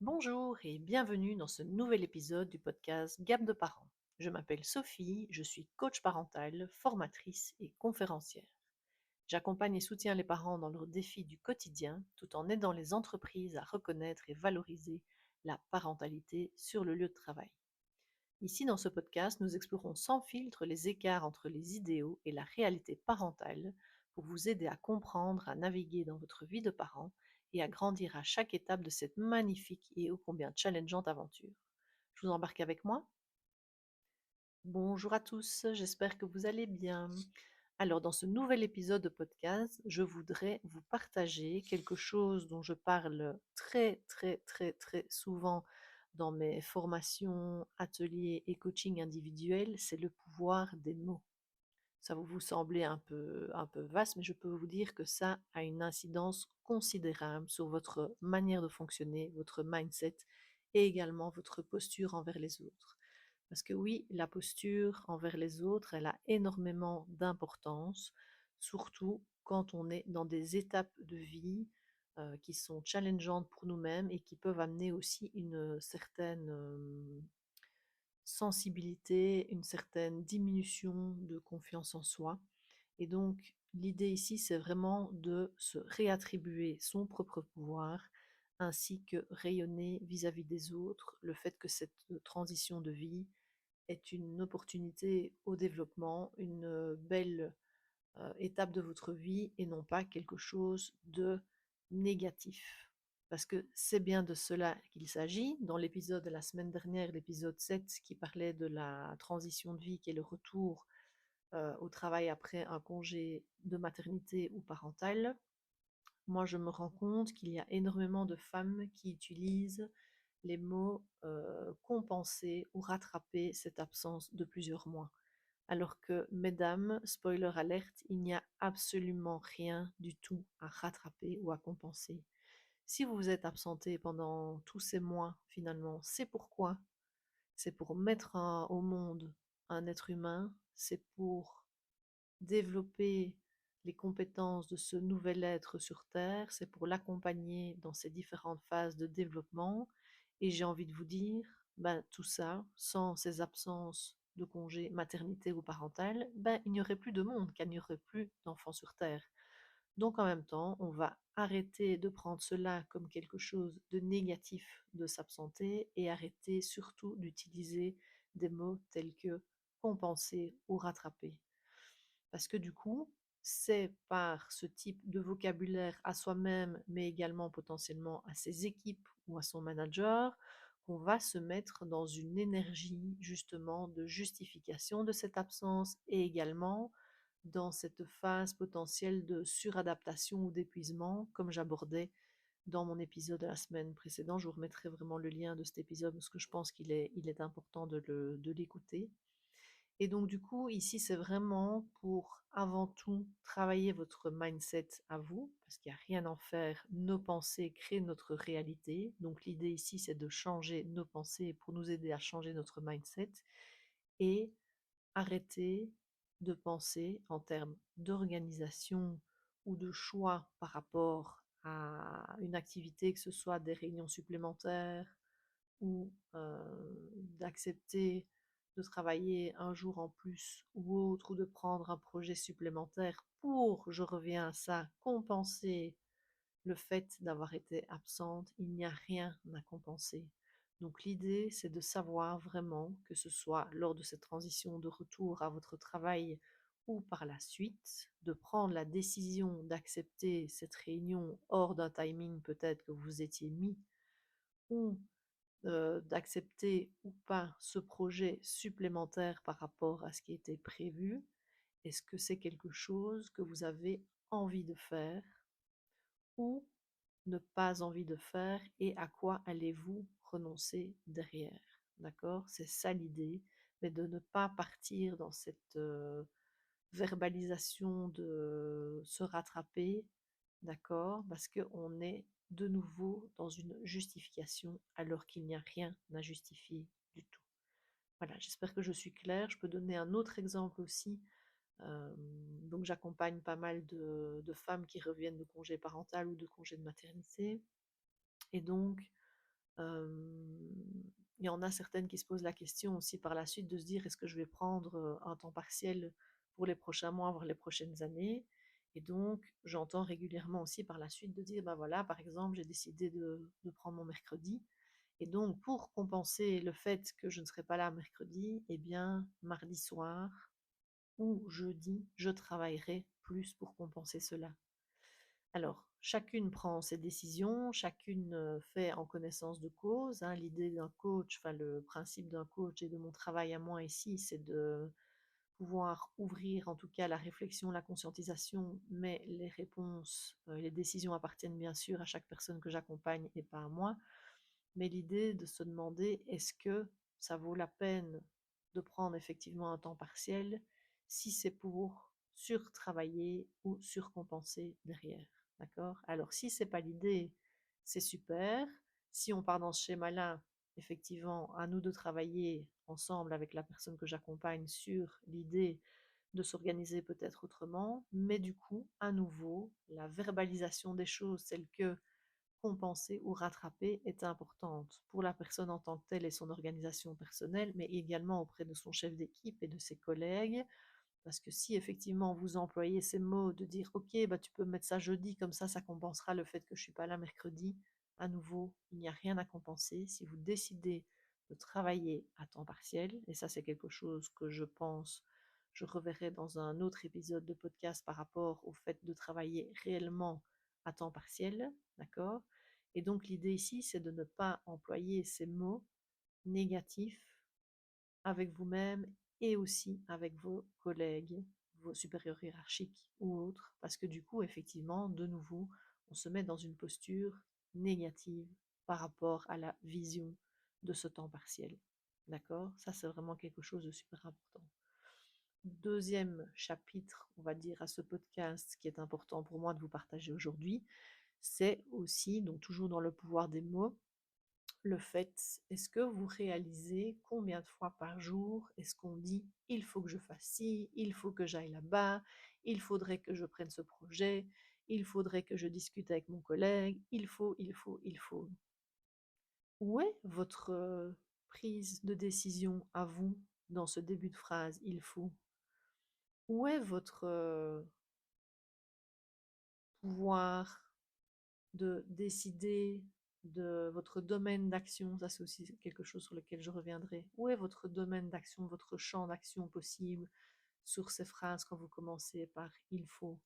Bonjour et bienvenue dans ce nouvel épisode du podcast Gamme de parents. Je m'appelle Sophie, je suis coach parental, formatrice et conférencière. J'accompagne et soutiens les parents dans leurs défis du quotidien tout en aidant les entreprises à reconnaître et valoriser la parentalité sur le lieu de travail. Ici, dans ce podcast, nous explorons sans filtre les écarts entre les idéaux et la réalité parentale pour vous aider à comprendre, à naviguer dans votre vie de parent et à grandir à chaque étape de cette magnifique et ô combien challengeante aventure. Je vous embarque avec moi. Bonjour à tous, j'espère que vous allez bien. Alors, dans ce nouvel épisode de podcast, je voudrais vous partager quelque chose dont je parle très souvent dans mes formations, ateliers et coaching individuels, c'est le pouvoir des mots. Ça va vous sembler un peu vaste, mais je peux vous dire que ça a une incidence considérable sur votre manière de fonctionner, votre mindset et également votre posture envers les autres. Parce que oui, la posture envers les autres, elle a énormément d'importance, surtout quand on est dans des étapes de vie qui sont challengeantes pour nous-mêmes et qui peuvent amener aussi une certaine sensibilité, une certaine diminution de confiance en soi. Et donc, l'idée ici, c'est vraiment de se réattribuer son propre pouvoir ainsi que rayonner vis-à-vis des autres, le fait que cette transition de vie est une opportunité au développement, une belle étape de votre vie et non pas quelque chose de négatif. Parce que c'est bien de cela qu'il s'agit. Dans l'épisode de la semaine dernière, l'épisode 7, qui parlait de la transition de vie, qui est le retour au travail après un congé de maternité ou parental, moi je me rends compte qu'il y a énormément de femmes qui utilisent les mots compenser ou rattraper cette absence de plusieurs mois. Alors que, mesdames, spoiler alerte, il n'y a absolument rien du tout à rattraper ou à compenser. Si vous vous êtes absenté pendant tous ces mois, finalement, c'est pourquoi? C'est pour mettre au monde un être humain, c'est pour développer les compétences de ce nouvel être sur Terre, c'est pour l'accompagner dans ses différentes phases de développement. Et j'ai envie de vous dire, ben, tout ça, sans ces absences de congé maternité ou parental, ben, il n'y aurait plus de monde, car il n'y aurait plus d'enfants sur Terre. Donc en même temps, on va arrêter de prendre cela comme quelque chose de négatif de s'absenter et arrêter surtout d'utiliser des mots tels que compenser ou rattraper. Parce que du coup, c'est par ce type de vocabulaire à soi-même, mais également potentiellement à ses équipes ou à son manager, qu'on va se mettre dans une énergie justement de justification de cette absence et également dans cette phase potentielle de suradaptation ou d'épuisement, comme j'abordais dans mon épisode de la semaine précédente. Je vous remettrai vraiment le lien de cet épisode parce que je pense qu'il est important de l'écouter. Et donc du coup, ici, c'est vraiment pour avant tout travailler votre mindset à vous, parce qu'il n'y a rien à en faire. Nos pensées créent notre réalité. Donc l'idée ici, c'est de changer nos pensées pour nous aider à changer notre mindset et arrêter de penser en termes d'organisation ou de choix par rapport à une activité, que ce soit des réunions supplémentaires ou d'accepter de travailler un jour en plus ou autre, ou de prendre un projet supplémentaire pour, je reviens à ça, compenser le fait d'avoir été absente. Il n'y a rien à compenser. Donc l'idée, c'est de savoir vraiment, que ce soit lors de cette transition de retour à votre travail ou par la suite, de prendre la décision d'accepter cette réunion hors d'un timing peut-être que vous étiez mis, ou d'accepter ou pas ce projet supplémentaire par rapport à ce qui était prévu. Est-ce que c'est quelque chose que vous avez envie de faire ou ne pas envie de faire, et à quoi allez-vous renoncer derrière? D'accord? C'est ça l'idée, mais de ne pas partir dans cette verbalisation de se rattraper, d'accord? Parce qu'on est de nouveau dans une justification alors qu'il n'y a rien à justifier du tout. Voilà, j'espère que je suis claire. Je peux donner un autre exemple aussi. Donc j'accompagne pas mal de femmes qui reviennent de congé parental ou de congé de maternité. Et donc, Il y en a certaines qui se posent la question aussi par la suite de se dire: «Est-ce que je vais prendre, un temps partiel pour les prochains mois, voire les prochaines années?» Et donc j'entends régulièrement aussi par la suite de dire: «Bah, voilà, par exemple, j'ai décidé de prendre mon mercredi et donc pour compenser le fait que je ne serai pas là mercredi, eh bien, mardi soir ou jeudi, je travaillerai plus pour compenser cela.» Alors, chacune prend ses décisions, chacune fait en connaissance de cause, hein. L'idée d'un coach, enfin le principe d'un coach et de mon travail à moi ici, c'est de pouvoir ouvrir en tout cas la réflexion, la conscientisation, mais les réponses, les décisions appartiennent bien sûr à chaque personne que j'accompagne et pas à moi. Mais l'idée de se demander est-ce que ça vaut la peine de prendre effectivement un temps partiel si c'est pour surtravailler ou surcompenser derrière. D'accord? Alors si c'est pas l'idée, c'est super. Si on part dans ce schéma-là, effectivement, à nous de travailler ensemble avec la personne que j'accompagne sur l'idée de s'organiser peut-être autrement, mais du coup, à nouveau, la verbalisation des choses telles que compenser ou rattraper est importante pour la personne en tant que telle et son organisation personnelle, mais également auprès de son chef d'équipe et de ses collègues. Parce que si effectivement vous employez ces mots de dire ok, bah, tu peux mettre ça jeudi, comme ça compensera le fait que je ne suis pas là mercredi, à nouveau, il n'y a rien à compenser. Si vous décidez de travailler à temps partiel, et ça c'est quelque chose que je pense, je reverrai dans un autre épisode de podcast par rapport au fait de travailler réellement à temps partiel, d'accord? Et donc l'idée ici, c'est de ne pas employer ces mots négatifs avec vous-même et aussi avec vos collègues, vos supérieurs hiérarchiques ou autres, parce que du coup, effectivement, de nouveau, on se met dans une posture négative par rapport à la vision de ce temps partiel. D'accord? Ça, c'est vraiment quelque chose de super important. Deuxième chapitre, on va dire, à ce podcast qui est important pour moi de vous partager aujourd'hui, c'est aussi, donc toujours dans le pouvoir des mots, le fait, est-ce que vous réalisez combien de fois par jour est-ce qu'on dit il faut que je fasse ci, il faut que j'aille là-bas, il faudrait que je prenne ce projet, il faudrait que je discute avec mon collègue, il faut. Où est votre prise de décision à vous dans ce début de phrase il faut? Où est votre pouvoir de décider de votre domaine d'action? Ça, c'est aussi quelque chose sur lequel je reviendrai. Où est votre domaine d'action, votre champ d'action possible sur ces phrases quand vous commencez par il faut?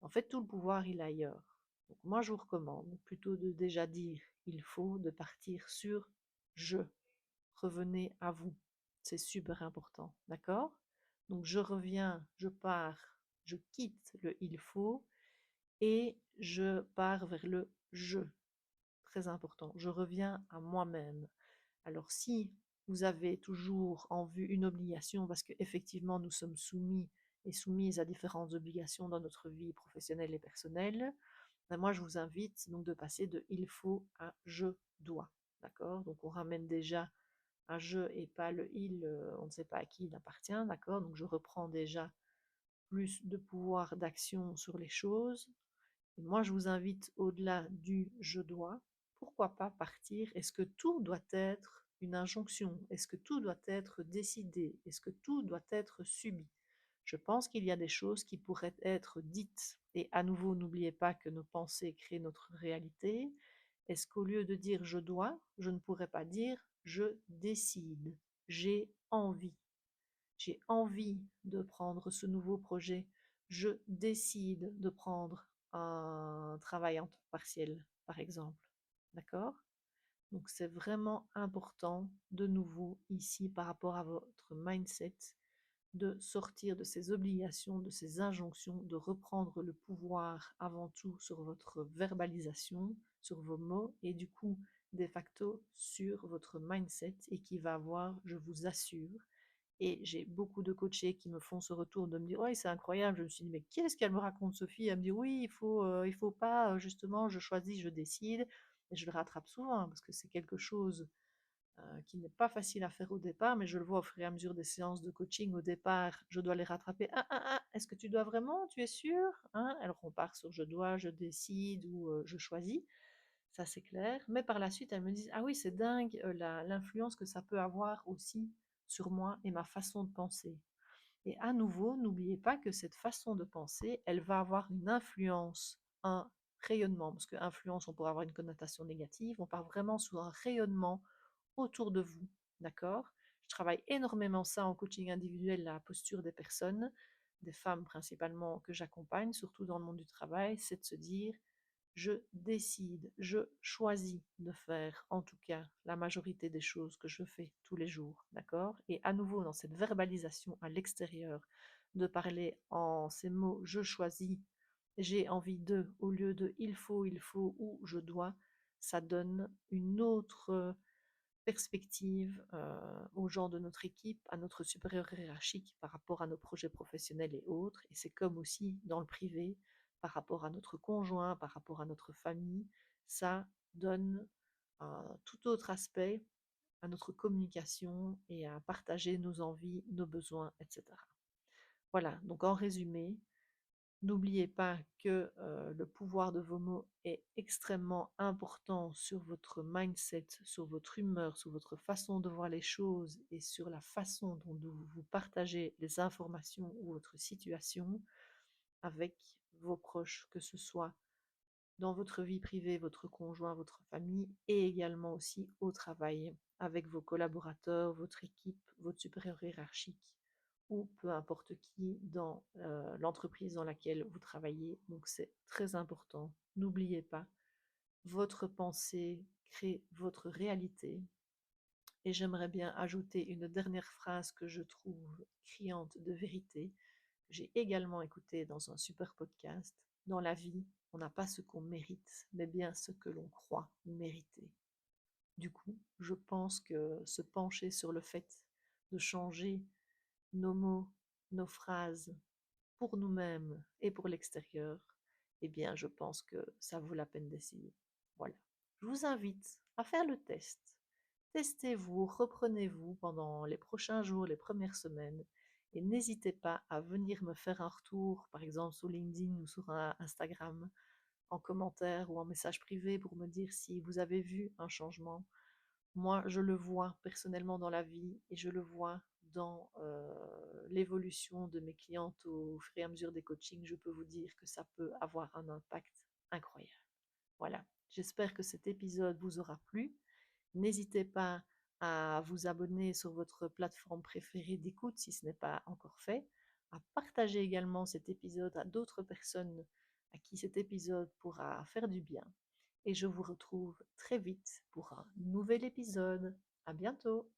En fait, tout le pouvoir, il est ailleurs. Donc, moi, je vous recommande plutôt de déjà dire il faut, de partir sur je. Revenez à vous. C'est super important. D'accord? Donc, je reviens, je pars, je quitte le il faut et je pars vers le je. Très important. Je reviens à moi-même. Alors si vous avez toujours en vue une obligation, parce qu'effectivement nous sommes soumis et soumises à différentes obligations dans notre vie professionnelle et personnelle, ben moi je vous invite donc de passer de il faut à je dois. D'accord? Donc on ramène déjà un je et pas le il, on ne sait pas à qui il appartient. D'accord? Donc je reprends déjà plus de pouvoir d'action sur les choses. Et moi, je vous invite au-delà du je dois, pourquoi pas partir? Est-ce que tout doit être une injonction? Est-ce que tout doit être décidé? Est-ce que tout doit être subi? Je pense qu'il y a des choses qui pourraient être dites. Et à nouveau, n'oubliez pas que nos pensées créent notre réalité. Est-ce qu'au lieu de dire je dois, je ne pourrais pas dire je décide, j'ai envie? J'ai envie de prendre ce nouveau projet, je décide de prendre un travail en temps partiel, par exemple. D'accord? Donc c'est vraiment important, de nouveau, ici, par rapport à votre mindset, de sortir de ces obligations, de ces injonctions, de reprendre le pouvoir avant tout sur votre verbalisation, sur vos mots et du coup, de facto, sur votre mindset et qui va avoir, je vous assure, et j'ai beaucoup de coachés qui me font ce retour de me dire: «Ouais, c'est incroyable». Je me suis dit: «Mais qu'est-ce qu'elle me raconte Sophie?» Elle me dit: «Oui, il faut pas, justement, je choisis, je décide» et je le rattrape souvent, hein, parce que c'est quelque chose, qui n'est pas facile à faire au départ, mais je le vois au fur et à mesure des séances de coaching. Au départ, je dois les rattraper: «Ah, ah, ah, est-ce que tu dois vraiment? Tu es sûr? Hein?» Alors on part sur je dois, je décide ou je choisis. Ça c'est clair. Mais par la suite, elles me disent: «Ah oui, c'est dingue, l'influence que ça peut avoir aussi sur moi et ma façon de penser». Et à nouveau, n'oubliez pas que cette façon de penser, elle va avoir une influence, un rayonnement, parce que influence, on pourrait avoir une connotation négative, on part vraiment sur un rayonnement autour de vous, d'accord? Je travaille énormément ça en coaching individuel, la posture des personnes, des femmes principalement que j'accompagne, surtout dans le monde du travail, c'est de se dire, je décide, je choisis de faire, en tout cas, la majorité des choses que je fais tous les jours, d'accord? Et à nouveau, dans cette verbalisation à l'extérieur, de parler en ces mots, je choisis, j'ai envie de, au lieu de il faut ou je dois, ça donne une autre perspective aux gens de notre équipe, à notre supérieur hiérarchique par rapport à nos projets professionnels et autres. Et c'est comme aussi dans le privé, par rapport à notre conjoint, par rapport à notre famille, ça donne un tout autre aspect à notre communication et à partager nos envies, nos besoins, etc. Voilà, donc en résumé, n'oubliez pas que le pouvoir de vos mots est extrêmement important sur votre mindset, sur votre humeur, sur votre façon de voir les choses et sur la façon dont vous partagez les informations ou votre situation avec vos proches, que ce soit dans votre vie privée, votre conjoint, votre famille et également aussi au travail avec vos collaborateurs, votre équipe, votre supérieur hiérarchique ou peu importe qui dans l'entreprise dans laquelle vous travaillez. Donc c'est très important. N'oubliez pas, votre pensée crée votre réalité. Et j'aimerais bien ajouter une dernière phrase que je trouve criante de vérité, que j'ai également écoutée dans un super podcast. Dans la vie, on n'a pas ce qu'on mérite, mais bien ce que l'on croit mériter. Du coup, je pense que se pencher sur le fait de changer nos mots, nos phrases pour nous-mêmes et pour l'extérieur, eh bien, je pense que ça vaut la peine d'essayer. Voilà. Je vous invite à faire le test. Testez-vous, reprenez-vous pendant les prochains jours, les premières semaines, et n'hésitez pas à venir me faire un retour, par exemple sur LinkedIn ou sur Instagram, en commentaire ou en message privé pour me dire si vous avez vu un changement. Moi, je le vois personnellement dans la vie et je le vois dans l'évolution de mes clientes au fur et à mesure des coachings. Je peux vous dire que ça peut avoir un impact incroyable. Voilà, j'espère que cet épisode vous aura plu. N'hésitez pas à vous abonner sur votre plateforme préférée d'écoute si ce n'est pas encore fait, à partager également cet épisode à d'autres personnes à qui cet épisode pourra faire du bien. Et je vous retrouve très vite pour un nouvel épisode. À bientôt!